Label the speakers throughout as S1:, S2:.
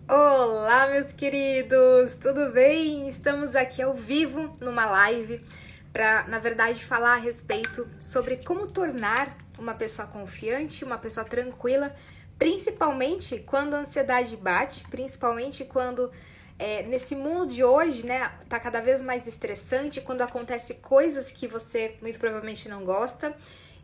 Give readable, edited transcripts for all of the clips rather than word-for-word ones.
S1: Olá, meus queridos! Tudo bem? Estamos aqui ao vivo numa live para, na verdade, falar a respeito sobre como tornar uma pessoa confiante, uma pessoa tranquila, principalmente quando a ansiedade bate, principalmente quando nesse mundo de hoje, né, tá cada vez mais estressante, quando acontece coisas que você muito provavelmente não gosta.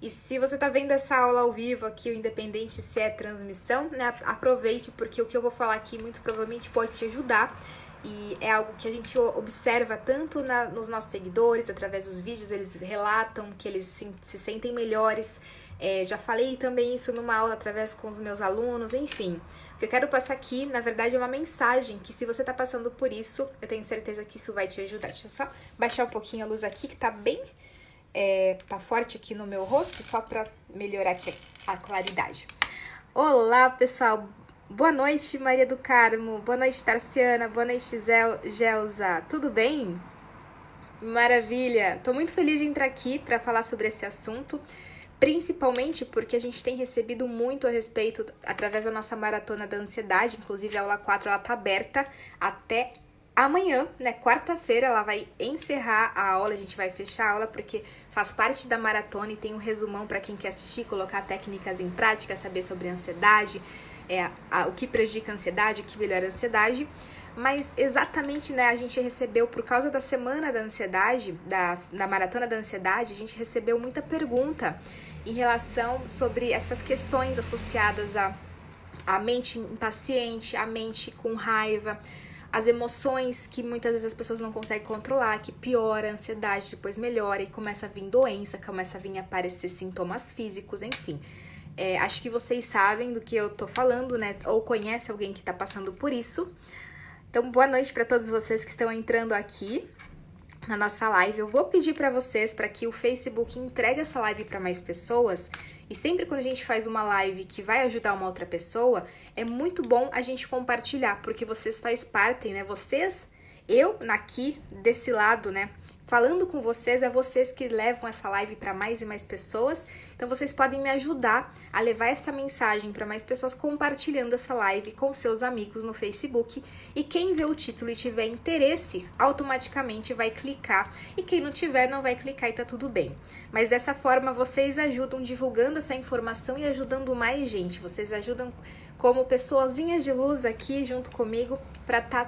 S1: E se você tá vendo essa aula ao vivo aqui, o independente se é transmissão, né, aproveite, porque o que eu vou falar aqui muito provavelmente pode te ajudar. E é algo que a gente observa tanto nos nossos seguidores, através dos vídeos, eles relatam que eles se sentem melhores. Já falei também isso numa aula através com os meus alunos, enfim. O que eu quero passar aqui, na verdade, é uma mensagem que se você tá passando por isso, eu tenho certeza que isso vai te ajudar. Deixa eu só baixar um pouquinho a luz aqui, que tá bem... tá forte aqui no meu rosto, só para melhorar aqui a claridade. Olá, pessoal. Boa noite, Maria do Carmo. Boa noite, Tarciana. Boa noite, Gelza. Tudo bem? Maravilha. Tô muito feliz de entrar aqui para falar sobre esse assunto, principalmente porque a gente tem recebido muito a respeito através da nossa maratona da ansiedade. Inclusive, a aula 4 ela tá aberta até amanhã, né, quarta-feira, ela vai encerrar a aula, a gente vai fechar a aula porque faz parte da maratona e tem um resumão para quem quer assistir, colocar técnicas em prática, saber sobre ansiedade, o que prejudica a ansiedade, o que melhora a ansiedade. Mas exatamente, né, a gente recebeu, por causa da semana da ansiedade, da maratona da ansiedade, a gente recebeu muita pergunta em relação sobre essas questões associadas à mente impaciente, à mente com raiva, as emoções que muitas vezes as pessoas não conseguem controlar, que piora a ansiedade, depois melhora e começa a vir doença, começa a vir aparecer sintomas físicos, enfim. Acho que vocês sabem do que eu tô falando, né? Ou conhecem alguém que tá passando por isso. Então, boa noite para todos vocês que estão entrando aqui na nossa live. Eu vou pedir para vocês para que o Facebook entregue essa live para mais pessoas. E sempre quando a gente faz uma live que vai ajudar uma outra pessoa, é muito bom a gente compartilhar, porque vocês fazem parte, né? Eu aqui desse lado, né? Falando com vocês, é vocês que levam essa live para mais e mais pessoas. Então vocês podem me ajudar a levar essa mensagem para mais pessoas compartilhando essa live com seus amigos no Facebook. E quem vê o título e tiver interesse, automaticamente vai clicar. E quem não tiver, não vai clicar e tá tudo bem. Mas dessa forma vocês ajudam divulgando essa informação e ajudando mais gente. Vocês ajudam como pessoazinhas de luz aqui junto comigo para estar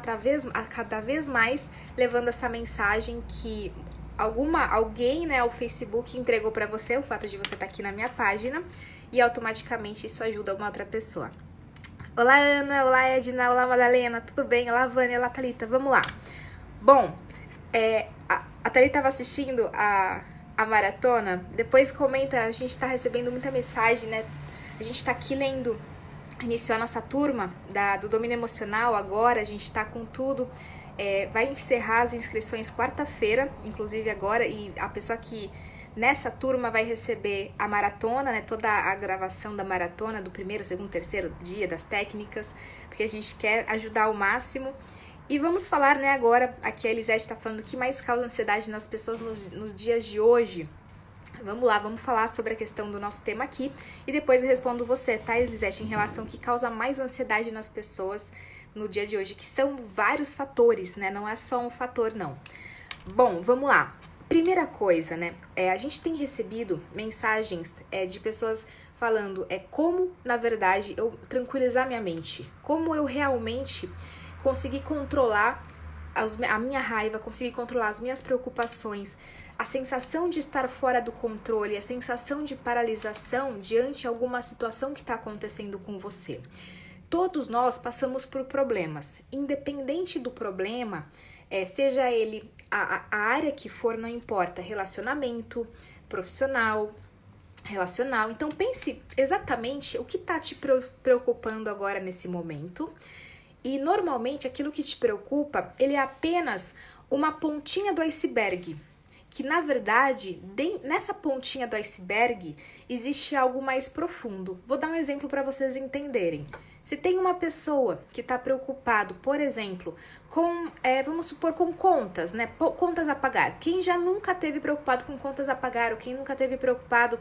S1: cada vez mais levando essa mensagem que alguém, né, o Facebook entregou para você, o fato de você estar aqui na minha página, e automaticamente isso ajuda uma outra pessoa. Olá, Ana, olá, Edna, olá, Madalena, tudo bem? Olá, Vânia, olá, Thalita, vamos lá. Bom, a Thalita estava assistindo a maratona, depois comenta, a gente está recebendo muita mensagem, né, a gente está aqui lendo. Iniciou a nossa turma do domínio emocional agora, a gente tá com tudo, vai encerrar as inscrições quarta-feira, inclusive agora, e a pessoa que nessa turma vai receber a maratona, né, toda a gravação da maratona, do primeiro, segundo, terceiro dia, das técnicas, porque a gente quer ajudar ao máximo. E vamos falar, né, agora, aqui a Elisete tá falando o que mais causa ansiedade nas pessoas nos dias de hoje. Vamos lá, vamos falar sobre a questão do nosso tema aqui e depois eu respondo você, tá, Elisete, em relação ao que causa mais ansiedade nas pessoas no dia de hoje, que são vários fatores, né, não é só um fator, não. Bom, vamos lá. Primeira coisa, né, a gente tem recebido mensagens de pessoas falando como, na verdade, eu tranquilizar minha mente, como eu realmente conseguir controlar a minha raiva, conseguir controlar as minhas preocupações, a sensação de estar fora do controle, a sensação de paralisação diante de alguma situação que está acontecendo com você. Todos nós passamos por problemas, independente do problema, seja ele a área que for, não importa, relacionamento, profissional, relacional. Então pense exatamente o que está te preocupando agora nesse momento. E normalmente aquilo que te preocupa, ele é apenas uma pontinha do iceberg. Que na verdade, nessa pontinha do iceberg, existe algo mais profundo. Vou dar um exemplo para vocês entenderem. Se tem uma pessoa que está preocupado, por exemplo, com, vamos supor, com contas, né? Contas a pagar. Quem já nunca teve preocupado com contas a pagar, ou quem nunca teve preocupado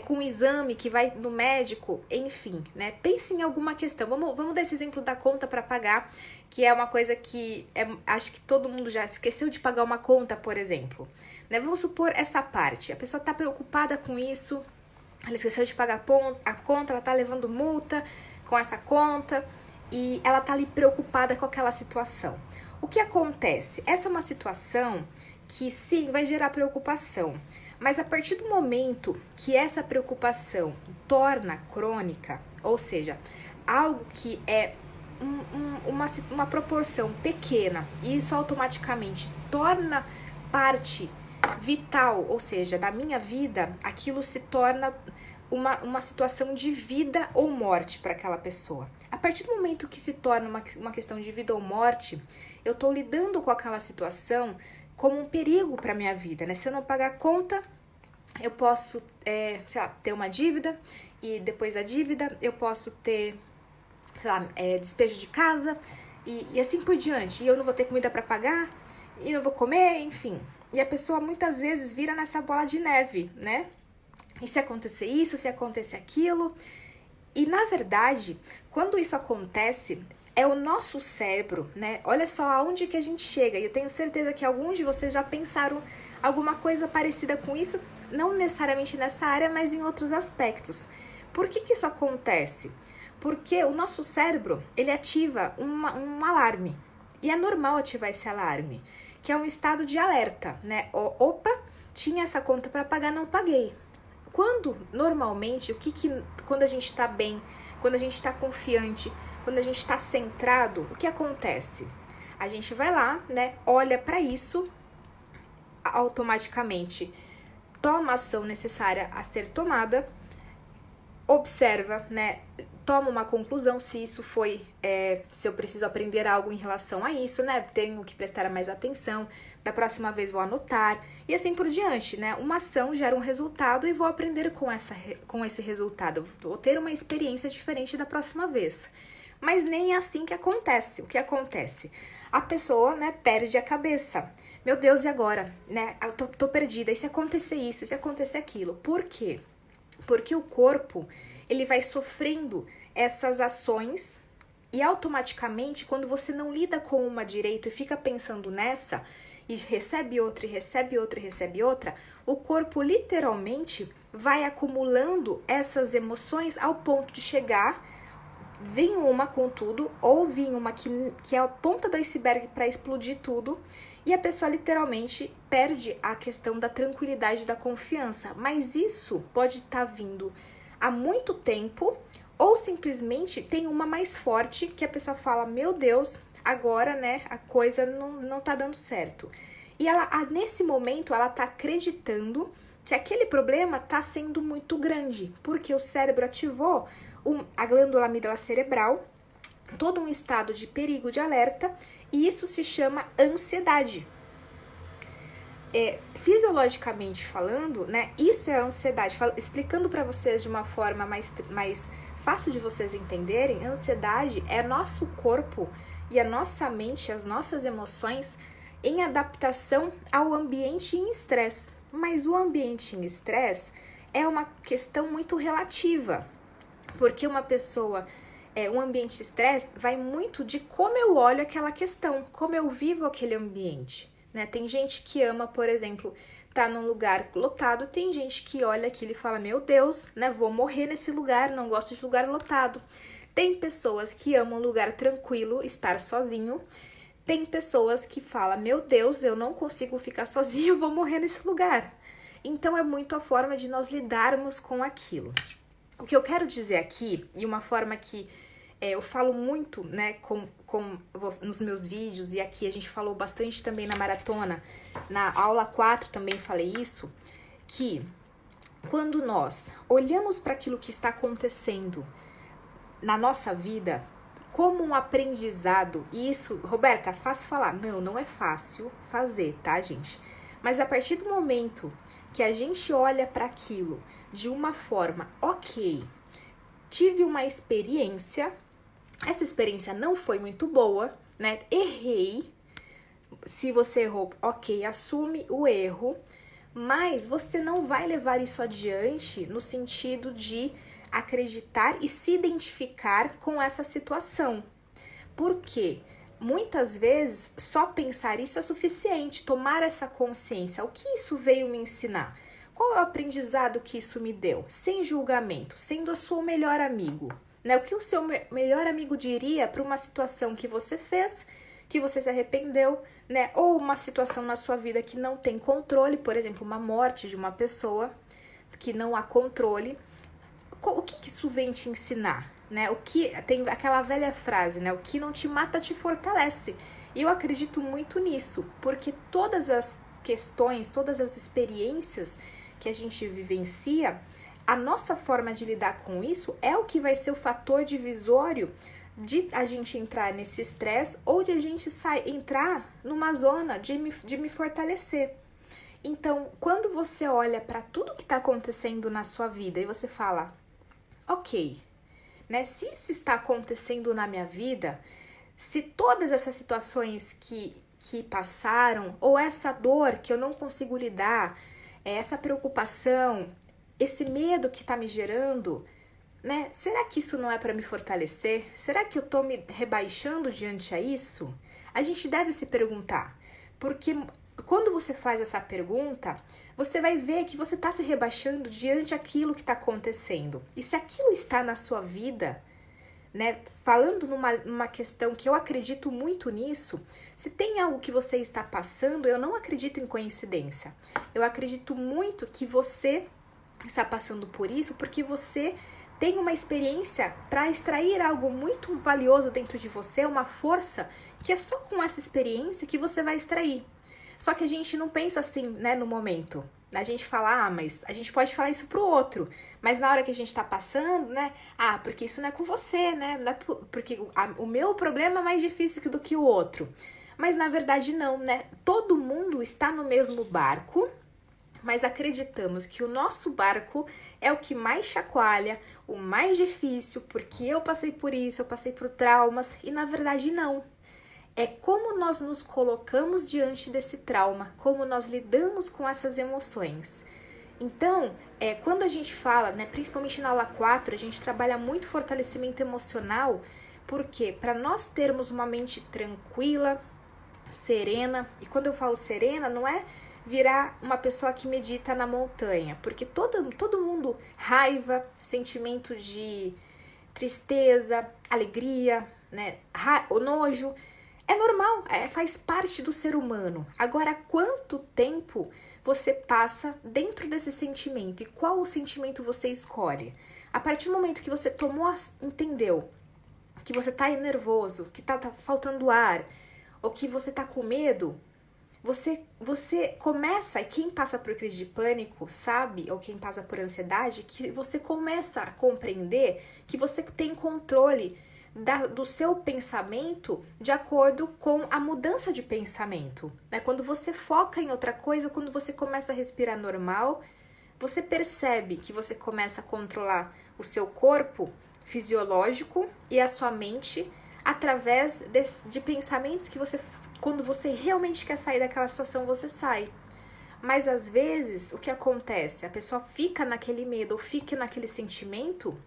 S1: com o exame que vai no médico, enfim, né? Pense em alguma questão. Vamos dar esse exemplo da conta para pagar, que é uma coisa que acho que todo mundo já esqueceu de pagar uma conta, por exemplo. Né? Vamos supor essa parte. A pessoa está preocupada com isso, ela esqueceu de pagar a conta, ela está levando multa com essa conta e ela tá ali preocupada com aquela situação. O que acontece? Essa é uma situação que sim, vai gerar preocupação, mas a partir do momento que essa preocupação torna crônica, ou seja, algo que é uma proporção pequena e isso automaticamente torna parte vital, ou seja, da minha vida, aquilo se torna uma situação de vida ou morte para aquela pessoa. A partir do momento que se torna uma questão de vida ou morte, eu estou lidando com aquela situação como um perigo para minha vida, né? Se eu não pagar a conta, eu posso, sei lá, ter uma dívida e depois da dívida eu posso ter, sei lá, despejo de casa e assim por diante. E eu não vou ter comida para pagar e não vou comer, enfim. E a pessoa muitas vezes vira nessa bola de neve, né? E se acontecer isso, se acontecer aquilo. E na verdade, quando isso acontece, é o nosso cérebro, né? Olha só aonde que a gente chega. E eu tenho certeza que alguns de vocês já pensaram alguma coisa parecida com isso, não necessariamente nessa área, mas em outros aspectos. Por que isso acontece? Porque o nosso cérebro, ele ativa um alarme. E é normal ativar esse alarme, que é um estado de alerta, né? Opa, tinha essa conta para pagar, não paguei. Quando, normalmente, quando a gente está bem, quando a gente está confiante, quando a gente está centrado, o que acontece? A gente vai lá, né, olha para isso, automaticamente toma a ação necessária a ser tomada, observa, né, toma uma conclusão se isso foi, se eu preciso aprender algo em relação a isso, né, tenho que prestar mais atenção, da próxima vez vou anotar, e assim por diante, né, uma ação gera um resultado e vou aprender com esse resultado, vou ter uma experiência diferente da próxima vez. Mas nem é assim que acontece. O que acontece? A pessoa, né, perde a cabeça. Meu Deus, e agora? Né, eu tô perdida, e se acontecer isso, e se acontecer aquilo? Por quê? Porque o corpo, ele vai sofrendo essas ações e automaticamente, quando você não lida com uma direito e fica pensando nessa, e recebe outra, e recebe outra, e recebe outra, o corpo literalmente vai acumulando essas emoções ao ponto de chegar, vem uma com tudo, ou vem uma que é a ponta do iceberg para explodir tudo, e a pessoa literalmente perde a questão da tranquilidade, da confiança. Mas isso pode estar vindo há muito tempo, ou simplesmente tem uma mais forte que a pessoa fala, meu Deus, agora, né, a coisa não tá dando certo. E ela, nesse momento, ela tá acreditando que aquele problema tá sendo muito grande, porque o cérebro ativou a glândula amígdala cerebral, todo um estado de perigo, de alerta, e isso se chama ansiedade. Fisiologicamente falando, né, isso é a ansiedade. Explicando para vocês de uma forma mais fácil de vocês entenderem, a ansiedade é nosso corpo e a nossa mente, as nossas emoções em adaptação ao ambiente em estresse. Mas o ambiente em estresse é uma questão muito relativa, porque uma pessoa, um ambiente de estresse vai muito de como eu olho aquela questão, como eu vivo aquele ambiente, né? Tem gente que ama, por exemplo, tá num lugar lotado, tem gente que olha aquilo e fala, meu Deus, né, vou morrer nesse lugar, não gosto de lugar lotado. Tem pessoas que amam lugar tranquilo, estar sozinho. Tem pessoas que falam, meu Deus, eu não consigo ficar sozinho, vou morrer nesse lugar. Então é muito a forma de nós lidarmos com aquilo. O que eu quero dizer aqui, e uma forma que eu falo muito, né, nos meus vídeos, e aqui a gente falou bastante também na maratona, na aula 4 também falei isso, que quando nós olhamos para aquilo que está acontecendo na nossa vida como um aprendizado, e isso, Roberta, fácil falar? Não é fácil fazer, tá, gente? Mas a partir do momento que a gente olha para aquilo de uma forma, ok, tive uma experiência, essa experiência não foi muito boa, né? Errei. Se você errou, ok, assume o erro, mas você não vai levar isso adiante no sentido de acreditar e se identificar com essa situação. Por quê? Muitas vezes só pensar isso é suficiente, tomar essa consciência. O que isso veio me ensinar? Qual é o aprendizado que isso me deu? Sem julgamento, sendo o seu melhor amigo. Né? O que o seu melhor amigo diria para uma situação que você fez, que você se arrependeu, né? Ou uma situação na sua vida que não tem controle, por exemplo, uma morte de uma pessoa que não há controle. O que isso vem te ensinar? Né? O que tem aquela velha frase, né? O que não te mata te fortalece. E eu acredito muito nisso, porque todas as questões, todas as experiências que a gente vivencia, a nossa forma de lidar com isso é o que vai ser o fator divisório de a gente entrar nesse estresse ou de a gente entrar numa zona de me fortalecer. Então, quando você olha para tudo que está acontecendo na sua vida e você fala, ok, né? Se isso está acontecendo na minha vida, se todas essas situações que passaram, ou essa dor que eu não consigo lidar, essa preocupação, esse medo que está me gerando, né? Será que isso não é para me fortalecer? Será que eu estou me rebaixando diante a isso? A gente deve se perguntar, porque quando você faz essa pergunta, você vai ver que você está se rebaixando diante daquilo que está acontecendo. E se aquilo está na sua vida, né, falando numa questão que eu acredito muito nisso, se tem algo que você está passando, eu não acredito em coincidência. Eu acredito muito que você está passando por isso porque você tem uma experiência para extrair algo muito valioso dentro de você, uma força que é só com essa experiência que você vai extrair. Só que a gente não pensa assim, né, no momento. A gente fala, mas a gente pode falar isso pro outro. Mas na hora que a gente tá passando, né, porque isso não é com você, né, porque o meu problema é mais difícil do que o outro. Mas na verdade não, né, todo mundo está no mesmo barco, mas acreditamos que o nosso barco é o que mais chacoalha, o mais difícil, porque eu passei por isso, eu passei por traumas, e na verdade não. É como nós nos colocamos diante desse trauma, como nós lidamos com essas emoções. Então, quando a gente fala, né, principalmente na aula 4, a gente trabalha muito fortalecimento emocional, porque para nós termos uma mente tranquila, serena, e quando eu falo serena, não é virar uma pessoa que medita na montanha, porque todo mundo, raiva, sentimento de tristeza, alegria, né, o nojo, é normal, faz parte do ser humano. Agora, quanto tempo você passa dentro desse sentimento e qual o sentimento você escolhe? A partir do momento que você entendeu que você tá nervoso, que tá faltando ar, ou que você tá com medo, você começa, e quem passa por crise de pânico sabe, ou quem passa por ansiedade, que você começa a compreender que você tem controle do seu pensamento de acordo com a mudança de pensamento, né? Quando você foca em outra coisa, quando você começa a respirar normal, você percebe que você começa a controlar o seu corpo fisiológico e a sua mente através de pensamentos que quando você realmente quer sair daquela situação, você sai. Mas às vezes, o que acontece? A pessoa fica naquele medo ou fica naquele sentimento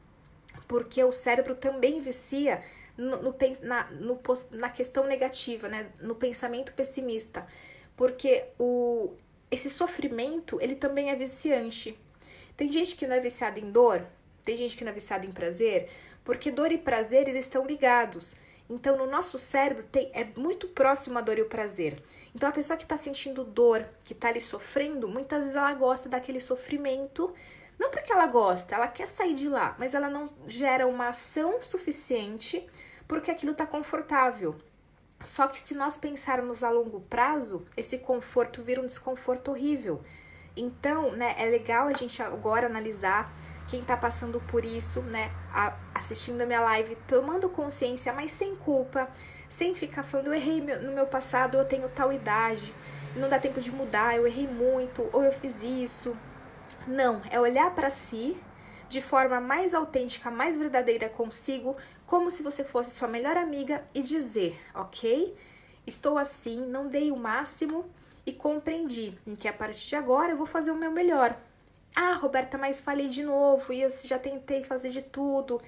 S1: porque o cérebro também vicia na questão negativa, né? No pensamento pessimista, porque esse sofrimento, ele também é viciante. Tem gente que não é viciada em dor, tem gente que não é viciada em prazer, porque dor e prazer, eles estão ligados. Então, no nosso cérebro, é muito próximo a dor e o prazer. Então, a pessoa que está sentindo dor, que está ali sofrendo, muitas vezes ela gosta daquele sofrimento. Não porque ela gosta, ela quer sair de lá, mas ela não gera uma ação suficiente porque aquilo está confortável. Só que se nós pensarmos a longo prazo, esse conforto vira um desconforto horrível. Então, né, é legal a gente agora analisar quem está passando por isso, né, assistindo a minha live, tomando consciência, mas sem culpa, sem ficar falando, eu errei no meu passado, eu tenho tal idade, não dá tempo de mudar, eu errei muito, ou eu fiz isso. Não, é olhar para si de forma mais autêntica, mais verdadeira consigo, como se você fosse sua melhor amiga e dizer, ok, estou assim, não dei o máximo e compreendi em que a partir de agora eu vou fazer o meu melhor. Ah, Roberta, mas falhei de novo e eu já tentei fazer de tudo.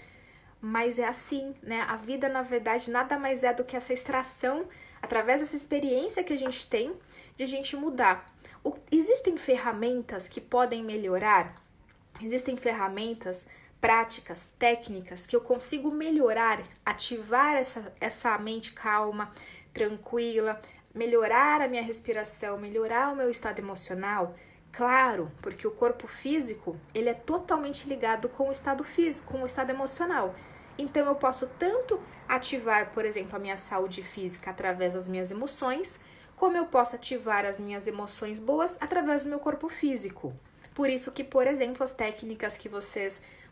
S1: Mas é assim, né? A vida, na verdade, nada mais é do que essa extração, através dessa experiência que a gente tem, de a gente mudar. Existem ferramentas que podem melhorar? Existem ferramentas, práticas, técnicas que eu consigo melhorar, ativar essa mente calma, tranquila, melhorar a minha respiração, melhorar o meu estado emocional? Claro, porque o corpo físico, ele é totalmente ligado com o estado físico, com o estado emocional. Então eu posso tanto ativar, por exemplo, a minha saúde física através das minhas emoções, como eu posso ativar as minhas emoções boas através do meu corpo físico. Por isso que, por exemplo, as técnicas que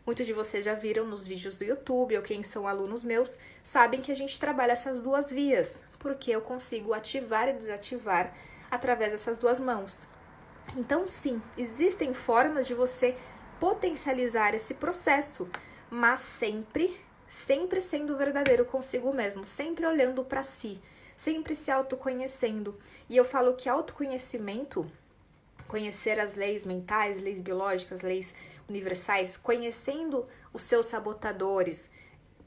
S1: muitos de vocês já viram nos vídeos do YouTube, ou quem são alunos meus, sabem que a gente trabalha essas duas vias, porque eu consigo ativar e desativar através dessas duas mãos. Então, sim, existem formas de você potencializar esse processo, mas sempre sendo verdadeiro consigo mesmo, sempre olhando para si, sempre se autoconhecendo. E eu falo que autoconhecimento, conhecer as leis mentais, leis biológicas, leis universais, conhecendo os seus sabotadores,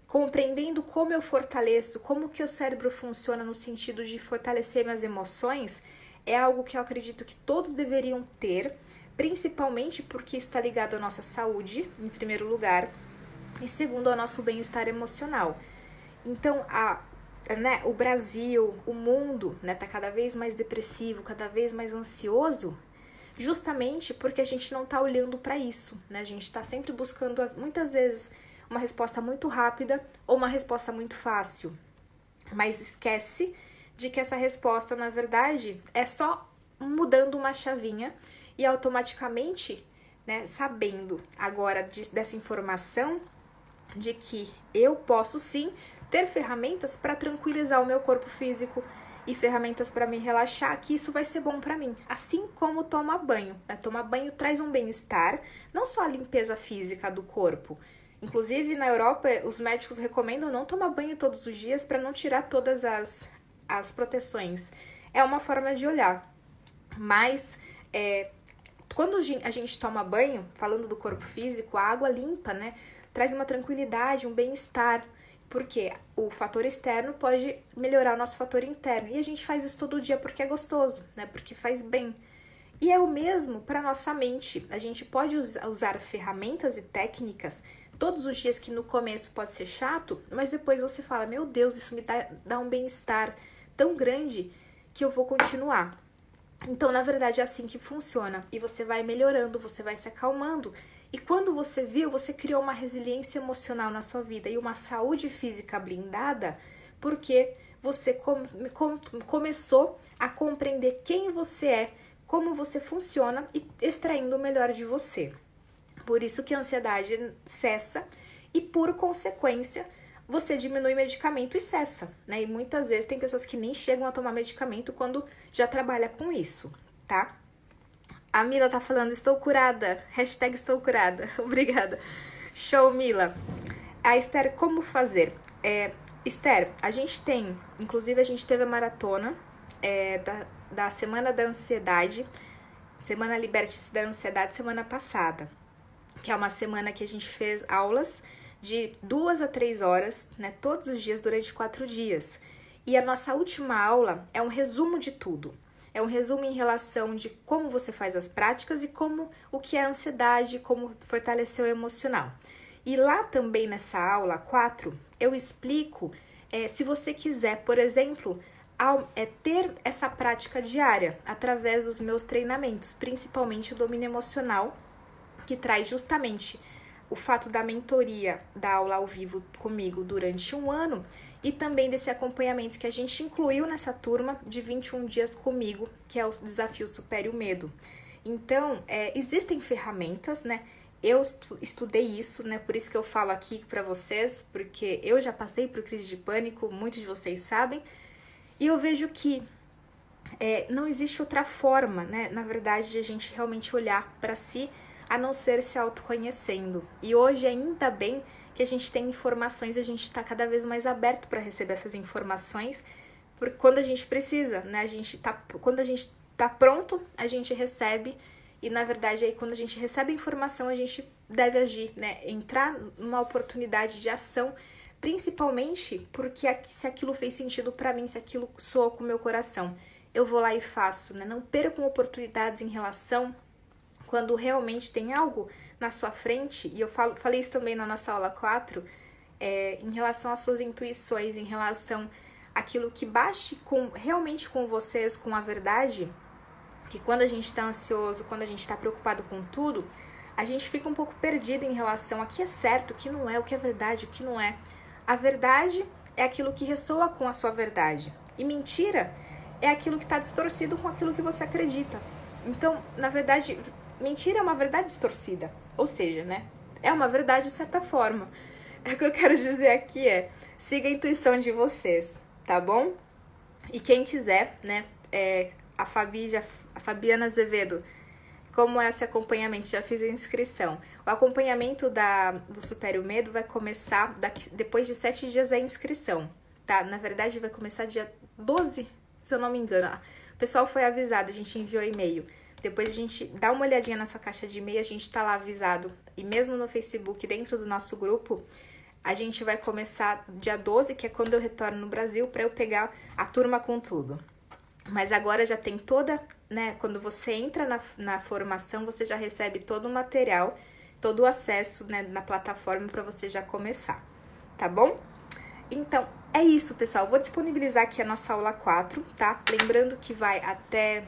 S1: compreendendo como eu fortaleço, como que o cérebro funciona no sentido de fortalecer minhas emoções, é algo que eu acredito que todos deveriam ter, principalmente porque isso está ligado à nossa saúde, em primeiro lugar, e segundo, ao nosso bem-estar emocional. Então, o Brasil, o mundo, tá cada vez mais depressivo, cada vez mais ansioso, justamente porque a gente não está olhando para isso, né? A gente está sempre buscando, muitas vezes, uma resposta muito rápida ou uma resposta muito fácil, mas esquece de que essa resposta, na verdade, é só mudando uma chavinha e automaticamente, né, sabendo agora dessa informação de que eu posso sim ter ferramentas para tranquilizar o meu corpo físico e ferramentas para me relaxar, que isso vai ser bom para mim. Assim como tomar banho, né? Tomar banho traz um bem-estar, não só a limpeza física do corpo. Inclusive, na Europa, os médicos recomendam não tomar banho todos os dias para não tirar todas as proteções. É uma forma de olhar. Mas, quando a gente toma banho, falando do corpo físico, a água limpa, né? Traz uma tranquilidade, um bem-estar. Porque o fator externo pode melhorar o nosso fator interno. E a gente faz isso todo dia porque é gostoso, né? Porque faz bem. E é o mesmo para nossa mente. A gente pode usar ferramentas e técnicas todos os dias, que no começo pode ser chato, mas depois você fala, meu Deus, isso me dá um bem-estar tão grande que eu vou continuar. Então, na verdade, é assim que funciona. E você vai melhorando, você vai se acalmando. E quando você viu, você criou uma resiliência emocional na sua vida e uma saúde física blindada, porque você começou a compreender quem você é, como você funciona e extraindo o melhor de você. Por isso que a ansiedade cessa e, por consequência, você diminui o medicamento e cessa, né? E muitas vezes tem pessoas que nem chegam a tomar medicamento quando já trabalha com isso, tá? A Mila tá falando, estou curada. Hashtag estou curada. Obrigada. Show, Mila. A Esther, como fazer? Esther, a gente tem, inclusive a gente teve a maratona da Semana da Ansiedade, Semana Liberte-se da Ansiedade, semana passada, que é uma semana que a gente fez aulas de 2 a 3 horas, né, todos os dias durante 4 dias. E a nossa última aula é um resumo de tudo. É um resumo em relação de como você faz as práticas e o que é ansiedade, como fortalecer o emocional. E lá também nessa aula 4, eu explico, se você quiser, por exemplo, ter essa prática diária através dos meus treinamentos, principalmente o domínio emocional, que traz justamente o fato da mentoria da aula ao vivo comigo durante 1 ano e também desse acompanhamento que a gente incluiu nessa turma de 21 dias comigo, que é o Desafio Supere o Medo. Então, existem ferramentas, né? Eu estudei isso, né? Por isso que eu falo aqui para vocês, porque eu já passei por crise de pânico, muitos de vocês sabem, e eu vejo que não existe outra forma, né? Na verdade, de a gente realmente olhar para si, a não ser se autoconhecendo. E hoje, ainda bem que a gente tem informações, a gente está cada vez mais aberto para receber essas informações, porque quando a gente precisa, né? Quando a gente tá pronto, a gente recebe, e na verdade aí quando a gente recebe a informação, a gente deve agir, né? Entrar numa oportunidade de ação, principalmente porque se aquilo fez sentido para mim, se aquilo soa com o meu coração, eu vou lá e faço, né? Não percam oportunidades em relação quando realmente tem algo na sua frente, e eu falei isso também na nossa aula 4, em relação às suas intuições, em relação àquilo que bate realmente com vocês, com a verdade, que quando a gente está ansioso, quando a gente está preocupado com tudo, a gente fica um pouco perdido em relação a que é certo, o que não é, o que é verdade, o que não é. A verdade é aquilo que ressoa com a sua verdade, e mentira é aquilo que está distorcido com aquilo que você acredita. Então, na verdade, mentira é uma verdade distorcida, ou seja, né, é uma verdade de certa forma. O que eu quero dizer aqui siga a intuição de vocês, tá bom? E quem quiser, né, a Fabiana Azevedo, como é esse acompanhamento? Já fiz a inscrição. O acompanhamento do Supere o Medo vai começar depois de 7 dias a inscrição, tá? Na verdade, vai começar dia 12, se eu não me engano. O pessoal foi avisado, a gente enviou e-mail. Depois a gente dá uma olhadinha na sua caixa de e-mail, a gente tá lá avisado. E mesmo no Facebook, dentro do nosso grupo, a gente vai começar dia 12, que é quando eu retorno no Brasil, para eu pegar a turma com tudo. Mas agora já tem toda, né? Quando você entra na formação, você já recebe todo o material, todo o acesso, né, na plataforma para você já começar, tá bom? Então, é isso, pessoal. Vou disponibilizar aqui a nossa aula 4, tá? Lembrando que vai até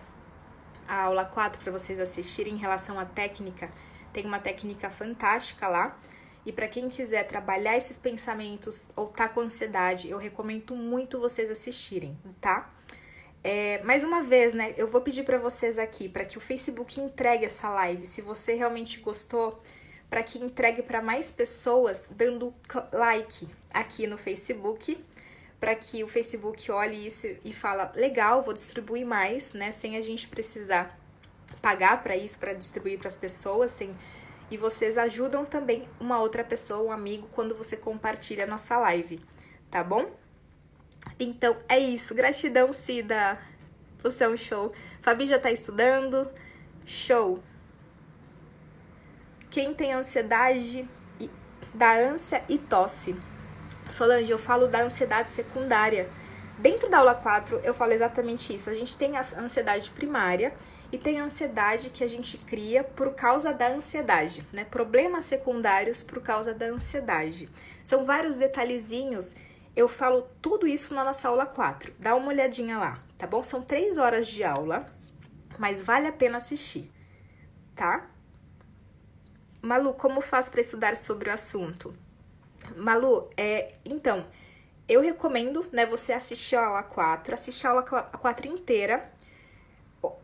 S1: a aula 4 para vocês assistirem em relação à técnica. Tem uma técnica fantástica lá. E para quem quiser trabalhar esses pensamentos ou tá com ansiedade, eu recomendo muito vocês assistirem, tá? Mais uma vez, né, eu vou pedir para vocês aqui, para que o Facebook entregue essa live, se você realmente gostou, para que entregue para mais pessoas, dando like aqui no Facebook, para que o Facebook olhe isso e fala, legal, vou distribuir mais, né, sem a gente precisar pagar para isso, para distribuir para as pessoas, e vocês ajudam também uma outra pessoa, um amigo, quando você compartilha a nossa live, tá bom? Então, é isso. Gratidão, Cida. Você é um show. Fabi já tá estudando. Show. Quem tem ansiedade, da ânsia e tosse. Solange, eu falo da ansiedade secundária. Dentro da aula 4, eu falo exatamente isso. A gente tem a ansiedade primária e tem a ansiedade que a gente cria por causa da ansiedade, né? Problemas secundários por causa da ansiedade. São vários detalhezinhos. Eu falo tudo isso na nossa aula 4. Dá uma olhadinha lá, tá bom? São 3 horas de aula, mas vale a pena assistir, tá? Malu, como faz para estudar sobre o assunto? Malu, então, eu recomendo, né, você assistir a aula 4, assistir a aula 4 inteira,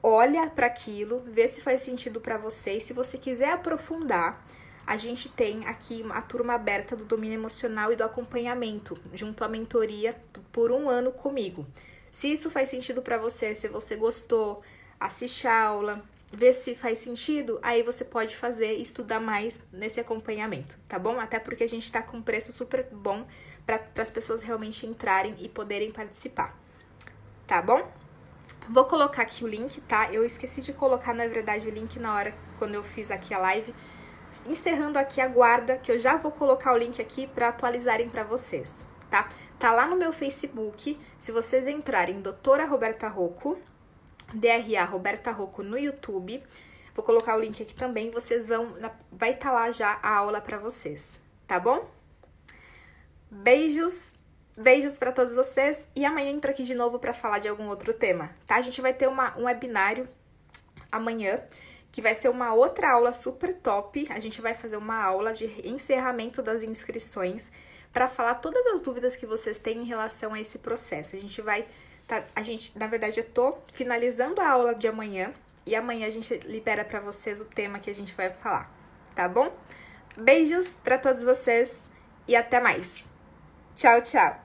S1: olha para aquilo, vê se faz sentido para você, e se você quiser aprofundar, a gente tem aqui a turma aberta do domínio emocional e do acompanhamento, junto à mentoria por 1 ano comigo. Se isso faz sentido para você, se você gostou, assiste a aula, vê se faz sentido, aí você pode fazer e estudar mais nesse acompanhamento, tá bom? Até porque a gente tá com um preço super bom para as pessoas realmente entrarem e poderem participar, tá bom? Vou colocar aqui o link, tá? Eu esqueci de colocar, na verdade, o link na hora quando eu fiz aqui a live. Encerrando aqui, aguarda que eu já vou colocar o link aqui para atualizarem para vocês, tá? Tá lá no meu Facebook, se vocês entrarem Doutora Roberta Rocco, DRA Roberta Rocco no YouTube, vou colocar o link aqui também, vai estar lá já a aula para vocês, tá bom? Beijos para todos vocês e amanhã entro aqui de novo para falar de algum outro tema, tá? A gente vai ter um webinário amanhã, que vai ser uma outra aula super top. A gente vai fazer uma aula de encerramento das inscrições para falar todas as dúvidas que vocês têm em relação a esse processo. Na verdade, eu tô finalizando a aula de amanhã e amanhã a gente libera para vocês o tema que a gente vai falar, tá bom? Beijos para todos vocês e até mais. Tchau, tchau!